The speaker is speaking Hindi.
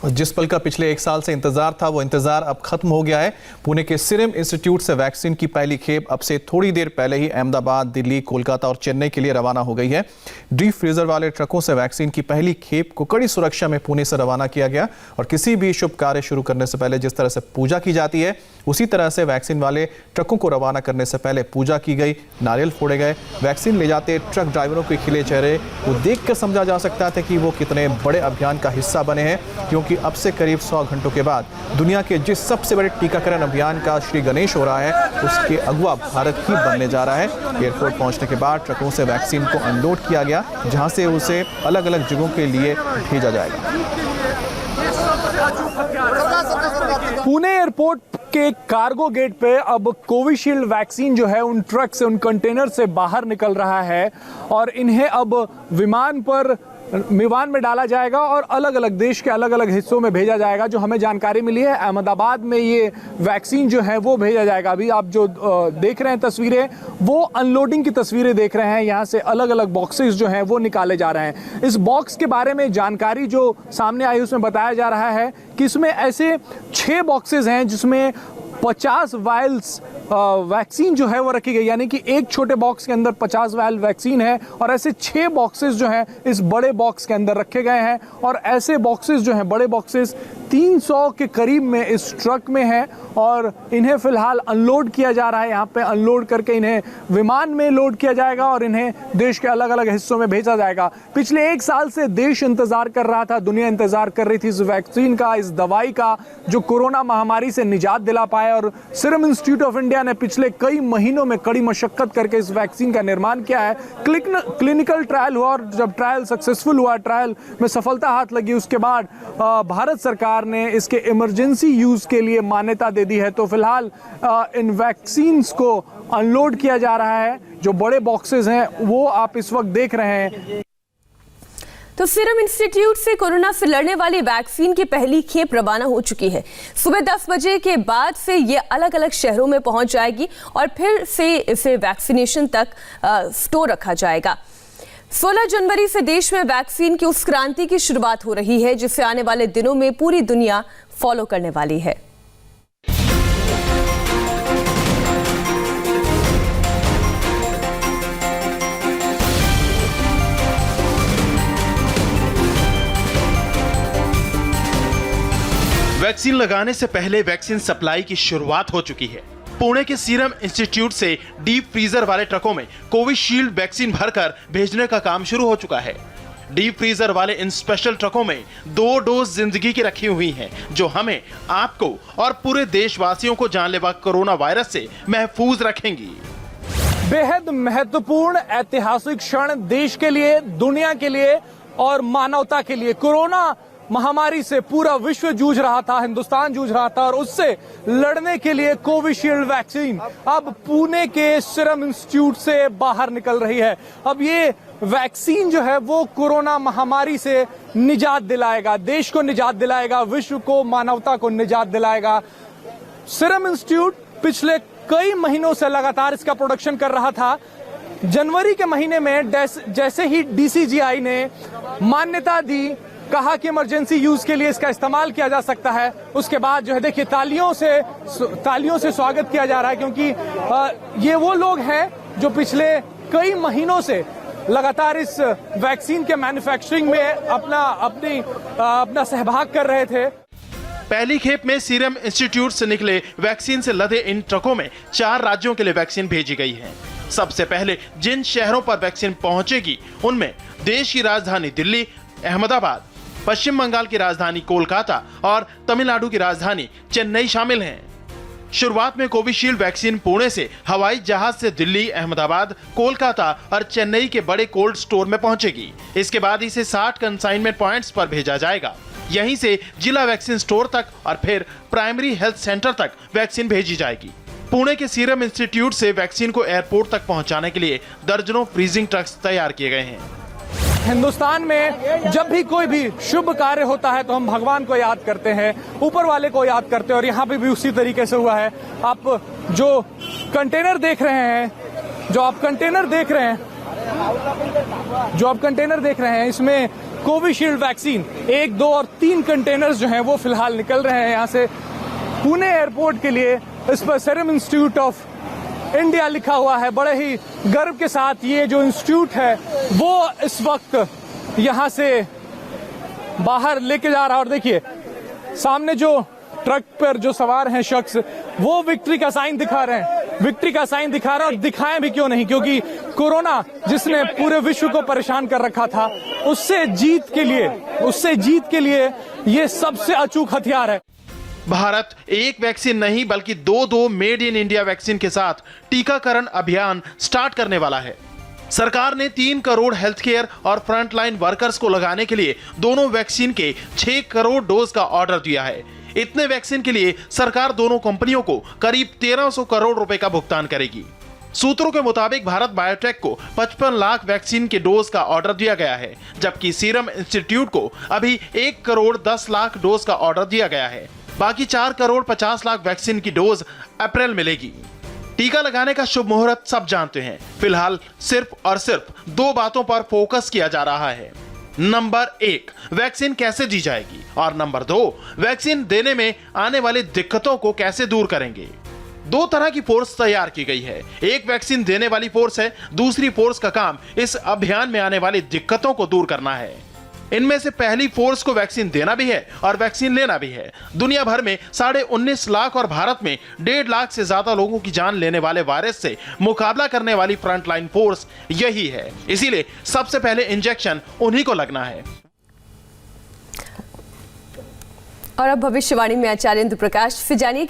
जिस पल का पिछले 1 साल से इंतजार था वो इंतजार अब खत्म हो गया है। पुणे के सीरम इंस्टीट्यूट से वैक्सीन की पहली खेप अब से थोड़ी देर पहले ही अहमदाबाद, दिल्ली, कोलकाता और चेन्नई के लिए रवाना हो गई है। डीप फ्रीजर वाले ट्रकों से वैक्सीन की पहली खेप को कड़ी सुरक्षा में पुणे से रवाना किया गया और किसी भी शुभ कार्य शुरू करने से पहले जिस तरह से पूजा की जाती है उसी तरह से वैक्सीन वाले ट्रकों को रवाना करने से पहले पूजा की गई, नारियल फोड़े गए। वैक्सीन ले जाते ट्रक ड्राइवरों के खिले चेहरे को देखकर समझा जा सकता था कि वो कितने बड़े अभियान का हिस्सा बने हैं, क्योंकि अब से करीब 100 घंटों के बाद दुनिया के जिस सबसे बड़े टीकाकरण अभियान का श्री गणेश हो रहा है उसके अगुवा भारत ही बनने जा रहा है। एयरपोर्ट पहुंचने के बाद ट्रकों से वैक्सीन को अनलोड किया गया, जहां से उसे अलग अलग जगहों के लिए भेजा जाएगा। पुणे एयरपोर्ट के कार्गो गेट पे अब कोविशील्ड वैक्सीन जो है उन ट्रक से, उन कंटेनर से बाहर निकल रहा है और इन्हें अब विमान में डाला जाएगा और अलग अलग देश के अलग अलग हिस्सों में भेजा जाएगा। जो हमें जानकारी मिली है, अहमदाबाद में ये वैक्सीन जो है वो भेजा जाएगा। अभी आप जो देख रहे हैं तस्वीरें, वो अनलोडिंग की तस्वीरें देख रहे हैं। यहाँ से अलग अलग बॉक्सेस जो हैं वो निकाले जा रहे हैं। इस बॉक्स के बारे में जानकारी जो सामने आई उसमें बताया जा रहा है कि इसमें ऐसे 6 बॉक्सेस हैं जिसमें 50 वायल्स वैक्सीन जो है वो रखी गई, यानी कि एक छोटे बॉक्स के अंदर 50 वायल वैक्सीन है और ऐसे 6 बॉक्सेस जो हैं इस बड़े बॉक्स के अंदर रखे गए हैं। और ऐसे बॉक्सेस जो हैं, बड़े बॉक्सेस 300 के करीब में इस ट्रक में हैं और इन्हें फिलहाल अनलोड किया जा रहा है। यहाँ पे अनलोड करके इन्हें विमान में लोड किया जाएगा और इन्हें देश के अलग अलग हिस्सों में भेजा जाएगा। पिछले 1 साल से देश इंतजार कर रहा था, दुनिया इंतजार कर रही थी इस वैक्सीन का, इस दवाई का जो कोरोना महामारी से निजात दिला पाए। और सीरम इंस्टीट्यूट ऑफ इंडिया ने पिछले कई महीनों में कड़ी मशक्कत करके इस वैक्सीन का निर्माण किया है। क्लिनिकल ट्रायल हुआ और जब ट्रायल सक्सेसफुल हुआ, ट्रायल में सफलता हाथ लगी, उसके बाद भारत सरकार ने इसके इमरजेंसी यूज के लिए मान्यता दे दी है। तो फिलहाल इन वैक्सीन्स को अनलोड किया जा रहा है। जो बड़े बॉक्सेस हैं वो आप इस वक्त देख रहे हैं। तो सीरम इंस्टीट्यूट से कोरोना से लड़ने वाली वैक्सीन की पहली खेप रवाना हो चुकी है। सुबह 10 बजे के बाद से ये अलग अलग शहरों में पहुंच जाएगी और फिर से इसे वैक्सीनेशन तक स्टोर रखा जाएगा। 16 जनवरी से देश में वैक्सीन की उस क्रांति की शुरुआत हो रही है जिसे आने वाले दिनों में पूरी दुनिया फॉलो करने वाली है। वैक्सीन लगाने से पहले वैक्सीन सप्लाई की शुरुआत हो चुकी है। पुणे के सीरम इंस्टीट्यूट से डीप फ्रीजर वाले ट्रकों में कोविशील्ड वैक्सीन भरकर भेजने का काम शुरू हो चुका है। डीप फ्रीजर वाले इन स्पेशल ट्रकों में 2 डोज जिंदगी की रखी हुई हैं, जो हमें, आपको और पूरे देशवासियों को जानलेवा कोरोना वायरस से महफूज रखेंगी। बेहद महत्वपूर्ण ऐतिहासिक क्षण देश के लिए, दुनिया के लिए और मानवता के लिए। कोरोना महामारी से पूरा विश्व जूझ रहा था, हिंदुस्तान जूझ रहा था और उससे लड़ने के लिए कोविशील्ड वैक्सीन अब पुणे के सीरम इंस्टीट्यूट से बाहर निकल रही है। अब ये वैक्सीन जो है वो कोरोना महामारी से निजात दिलाएगा, देश को निजात दिलाएगा, विश्व को, मानवता को निजात दिलाएगा। सीरम इंस्टीट्यूट पिछले कई महीनों से लगातार इसका प्रोडक्शन कर रहा था। जनवरी के महीने में जैसे ही DCGI ने मान्यता दी, कहा कि इमरजेंसी यूज के लिए इसका इस्तेमाल किया जा सकता है, उसके बाद जो है देखिए तालियों से स्वागत किया जा रहा है, क्योंकि ये वो लोग हैं जो पिछले कई महीनों से लगातार इस वैक्सीन के मैन्युफैक्चरिंग में अपना सहभाग कर रहे थे। पहली खेप में सीरम इंस्टीट्यूट से निकले वैक्सीन से लदे इन ट्रकों में 4 राज्यों के लिए वैक्सीन भेजी गई है। सबसे पहले जिन शहरों पर वैक्सीन पहुंचेगी उनमें देश की राजधानी दिल्ली, अहमदाबाद, पश्चिम बंगाल की राजधानी कोलकाता और तमिलनाडु की राजधानी चेन्नई शामिल हैं। शुरुआत में कोविशील्ड वैक्सीन पुणे से हवाई जहाज से दिल्ली, अहमदाबाद, कोलकाता और चेन्नई के बड़े कोल्ड स्टोर में पहुंचेगी। इसके बाद इसे 60 कंसाइनमेंट पॉइंट्स पर भेजा जाएगा। यहीं से जिला वैक्सीन स्टोर तक और फिर प्राइमरी हेल्थ सेंटर तक वैक्सीन भेजी जाएगी। पुणे के सीरम इंस्टीट्यूट से वैक्सीन को एयरपोर्ट तक पहुंचाने के लिए दर्जनों फ्रीजिंग ट्रक्स तैयार किए गए हैं। हिंदुस्तान में जब भी कोई भी शुभ कार्य होता है तो हम भगवान को याद करते हैं, ऊपर वाले को याद करते हैं और यहाँ पे भी उसी तरीके से हुआ है। आप जो कंटेनर देख रहे हैं, इसमें कोविशील्ड वैक्सीन 1, 2 और 3 कंटेनर्स जो हैं वो फिलहाल निकल रहे हैं यहाँ से पुणे एयरपोर्ट के लिए। इस पर सीरम इंस्टीट्यूट ऑफ इंडिया लिखा हुआ है। बड़े ही गर्व के साथ ये जो इंस्टीट्यूट है वो इस वक्त यहाँ से बाहर लेके जा रहा है। और देखिए सामने जो ट्रक पर जो सवार हैं शख्स, वो विक्ट्री का साइन दिखा रहे हैं, विक्ट्री का साइन दिखा रहे हैं। और दिखाएं भी क्यों नहीं, क्योंकि कोरोना जिसने पूरे विश्व को परेशान कर रखा था, उससे जीत के लिए ये सबसे अचूक हथियार है। भारत एक वैक्सीन नहीं बल्कि दो मेड इन इंडिया वैक्सीन के साथ टीकाकरण अभियान स्टार्ट करने वाला है। सरकार ने 3 करोड़ हेल्थ केयर और फ्रंटलाइन वर्कर्स को लगाने के लिए दोनों वैक्सीन के 6 करोड़ डोज का ऑर्डर दिया है। इतने वैक्सीन के लिए सरकार दोनों कंपनियों को करीब 1300 करोड़ रुपए का भुगतान करेगी। सूत्रों के मुताबिक भारत बायोटेक को 55 लाख वैक्सीन के डोज का ऑर्डर दिया गया है, जबकि सीरम इंस्टीट्यूट को अभी 1 करोड़ 10 लाख डोज का ऑर्डर दिया गया है। बाकी 4 करोड़ 50 लाख वैक्सीन की डोज अप्रैल मिलेगी। टीका लगाने का शुभ मुहूर्त सब जानते हैं। फिलहाल सिर्फ और सिर्फ 2 बातों पर फोकस किया जा रहा है। नंबर 1, वैक्सीन कैसे दी जाएगी, और नंबर 2, वैक्सीन देने में आने वाली दिक्कतों को कैसे दूर करेंगे। 2 तरह की फोर्स तैयार की गई है। एक वैक्सीन देने वाली फोर्स है, दूसरी फोर्स का काम इस अभियान में आने वाली दिक्कतों को दूर करना है। इनमें से पहली फोर्स को वैक्सीन देना भी है और वैक्सीन लेना भी है। दुनिया भर में 19.5 लाख और भारत में 1.5 लाख से ज्यादा लोगों की जान लेने वाले वायरस से मुकाबला करने वाली फ्रंटलाइन फोर्स यही है। इसीलिए सबसे पहले इंजेक्शन उन्हीं को लगना है। और अब भविष्यवाणी में आचार्य इंद्र प्रकाश से जानिए